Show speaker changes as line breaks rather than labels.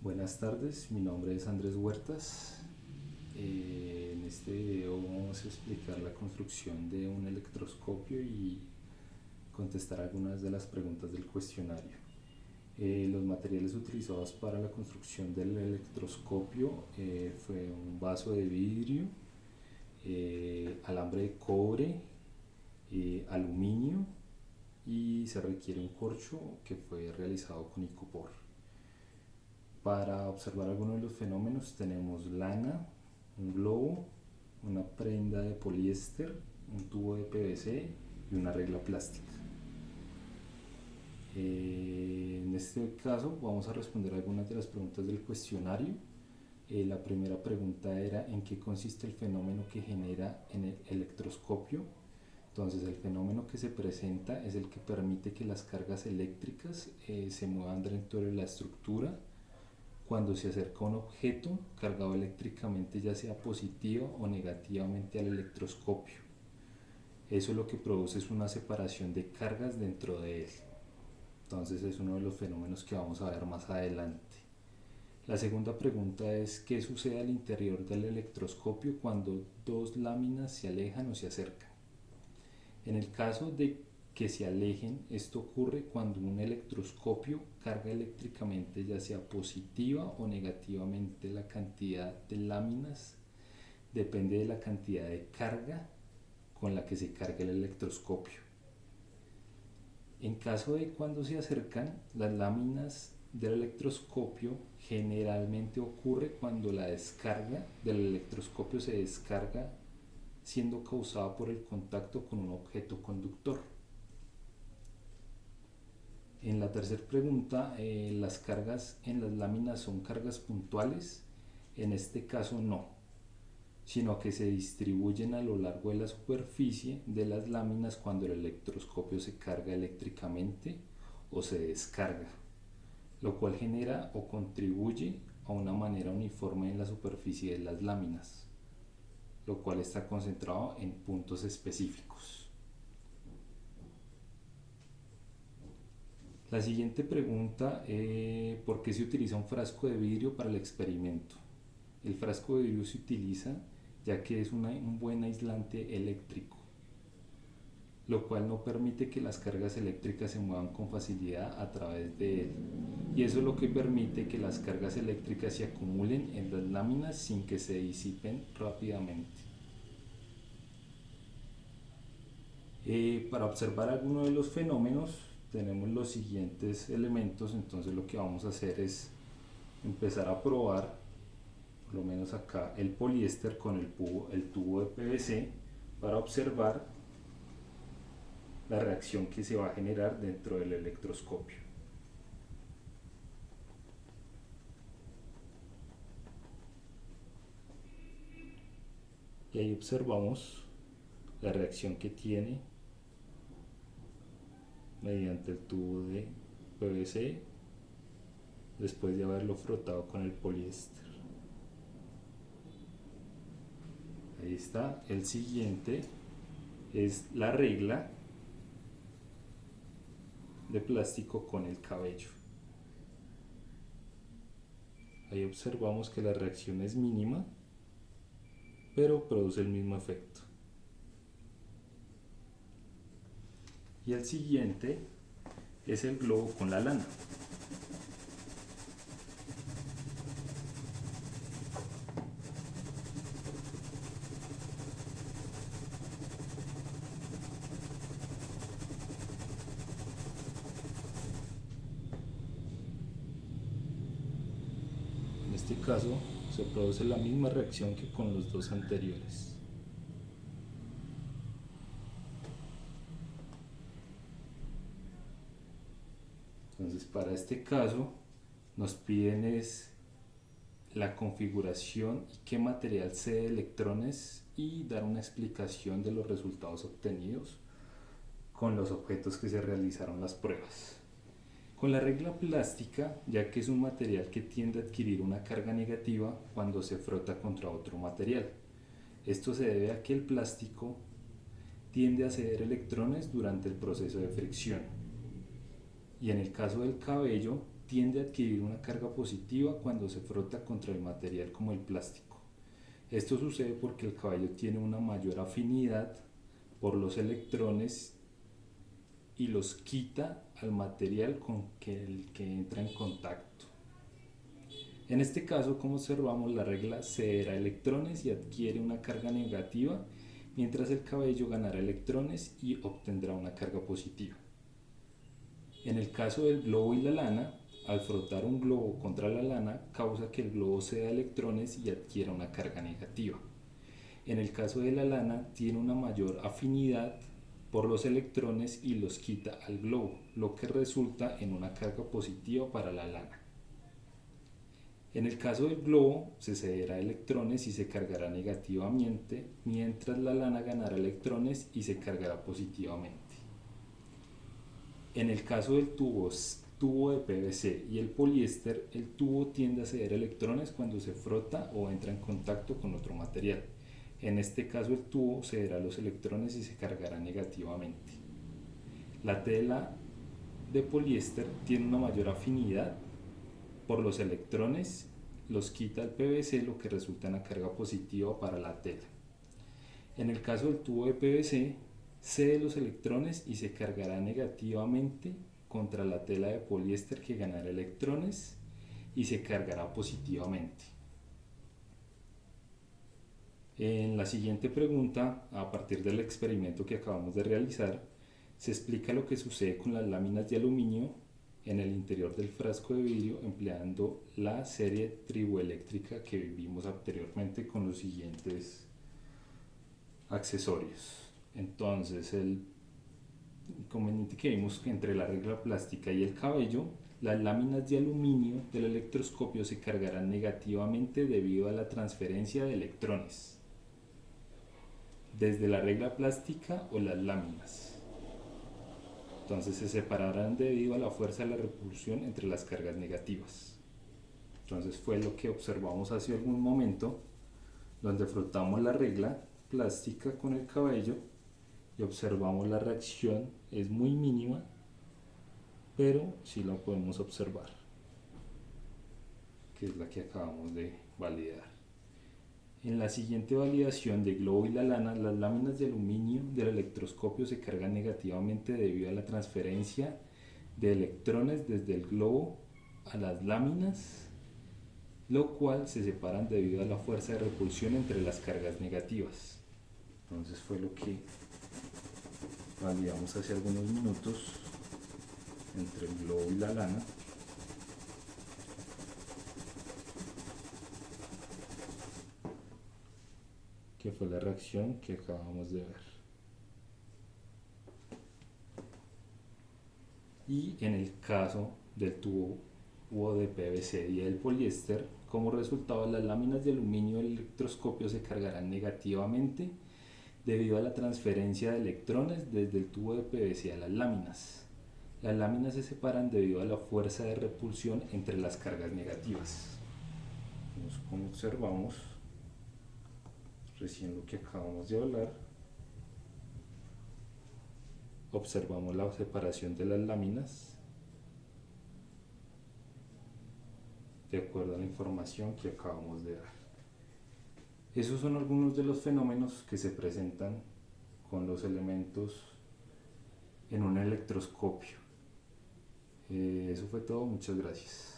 Buenas tardes, mi nombre es Andrés Huertas. En este video vamos a explicar la construcción de un electroscopio y contestar algunas de las preguntas del cuestionario. Los materiales utilizados para la construcción del electroscopio fue un vaso de vidrio, alambre de cobre, aluminio y se requiere un corcho que fue realizado con icopor. Para observar algunos de los fenómenos tenemos lana, un globo, una prenda de poliéster, un tubo de PVC y una regla plástica. En este caso vamos a responder algunas de las preguntas del cuestionario. La primera pregunta era ¿en qué consiste el fenómeno que genera en el electroscopio? Entonces el fenómeno que se presenta es el que permite que las cargas eléctricas se muevan dentro de la estructura cuando se acerca un objeto cargado eléctricamente, ya sea positiva o negativamente al electroscopio. Eso lo que produce es una separación de cargas dentro de él. Entonces es uno de los fenómenos que vamos a ver más adelante. La segunda pregunta es ¿qué sucede al interior del electroscopio cuando dos láminas se alejan o se acercan? En el caso de que se alejen, esto ocurre cuando un electroscopio carga eléctricamente ya sea positiva o negativamente la cantidad de láminas, depende de la cantidad de carga con la que se carga el electroscopio. En caso de cuando se acercan, las láminas del electroscopio generalmente ocurre cuando la descarga del electroscopio se descarga siendo causada por el contacto con un objeto conductor. En la tercera pregunta, ¿las cargas en las láminas son cargas puntuales? En este caso no, sino que se distribuyen a lo largo de la superficie de las láminas cuando el electroscopio se carga eléctricamente o se descarga, lo cual genera o contribuye a una manera uniforme en la superficie de las láminas, lo cual está concentrado en puntos específicos. La siguiente pregunta, ¿por qué se utiliza un frasco de vidrio para el experimento? El frasco de vidrio se utiliza ya que es un buen aislante eléctrico, lo cual no permite que las cargas eléctricas se muevan con facilidad a través de él. Y eso es lo que permite que las cargas eléctricas se acumulen en las láminas sin que se disipen rápidamente. Para observar algunos de los fenómenos tenemos los siguientes elementos, entonces lo que vamos a hacer es empezar a probar, por lo menos acá, el poliéster con el tubo de PVC para observar la reacción que se va a generar dentro del electroscopio. Y ahí observamos la reacción que tiene mediante el tubo de PVC después de haberlo frotado con el poliéster. Ahí está. El siguiente es la regla de plástico con el cabello. Ahí observamos que la reacción es mínima, pero produce el mismo efecto. Y el siguiente es el globo con la lana. En este caso se produce la misma reacción que con los dos anteriores. Entonces para este caso nos piden es la configuración y qué material cede electrones y dar una explicación de los resultados obtenidos con los objetos que se realizaron las pruebas. Con la regla plástica, ya que es un material que tiende a adquirir una carga negativa cuando se frota contra otro material. Esto se debe a que el plástico tiende a ceder electrones durante el proceso de fricción. Y en el caso del cabello, tiende a adquirir una carga positiva cuando se frota contra el material como el plástico. Esto sucede porque el caballo tiene una mayor afinidad por los electrones y los quita al material con el que entra en contacto. En este caso, como observamos, la regla cederá electrones y adquiere una carga negativa, mientras el caballo ganará electrones y obtendrá una carga positiva. En el caso del globo y la lana, al frotar un globo contra la lana, causa que el globo ceda electrones y adquiera una carga negativa. En el caso de la lana, tiene una mayor afinidad por los electrones y los quita al globo, lo que resulta en una carga positiva para la lana. En el caso del globo, se cederá electrones y se cargará negativamente, mientras la lana ganará electrones y se cargará positivamente. En el caso del tubo de PVC y el poliéster, el tubo tiende a ceder electrones cuando se frota o entra en contacto con otro material. En este caso, el tubo cederá los electrones y se cargará negativamente. La tela de poliéster tiene una mayor afinidad por los electrones, los quita el PVC, lo que resulta en una carga positiva para la tela. En el caso del tubo de PVC, cede los electrones y se cargará negativamente contra la tela de poliéster, que ganará electrones y se cargará positivamente. En la siguiente pregunta, a partir del experimento que acabamos de realizar, se explica lo que sucede con las láminas de aluminio en el interior del frasco de vidrio empleando la serie triboeléctrica que vimos anteriormente con los siguientes accesorios. Entonces, el inconveniente que vimos entre la regla plástica y el cabello, las láminas de aluminio del electroscopio se cargarán negativamente debido a la transferencia de electrones desde la regla plástica o las láminas. Entonces se separarán debido a la fuerza de la repulsión entre las cargas negativas. Entonces fue lo que observamos hace algún momento, donde frotamos la regla plástica con el cabello y observamos la reacción. Es muy mínima, pero sí la podemos observar, que es la que acabamos de validar. En la siguiente validación de globo y la lana, las láminas de aluminio del electroscopio se cargan negativamente debido a la transferencia de electrones desde el globo a las láminas, lo cual se separan debido a la fuerza de repulsión entre las cargas negativas. Entonces fue lo que validamos hace algunos minutos entre el globo y la lana. Que fue la reacción que acabamos de ver. Y en el caso del tubo de PVC y del poliéster, como resultado, las láminas de aluminio del electroscopio se cargarán negativamente debido a la transferencia de electrones desde el tubo de PVC a las láminas. Las láminas se separan debido a la fuerza de repulsión entre las cargas negativas. Como observamos recién lo que acabamos de hablar, observamos la separación de las láminas de acuerdo a la información que acabamos de dar. Esos son algunos de los fenómenos que se presentan con los elementos en un electroscopio. Eso fue todo, muchas gracias.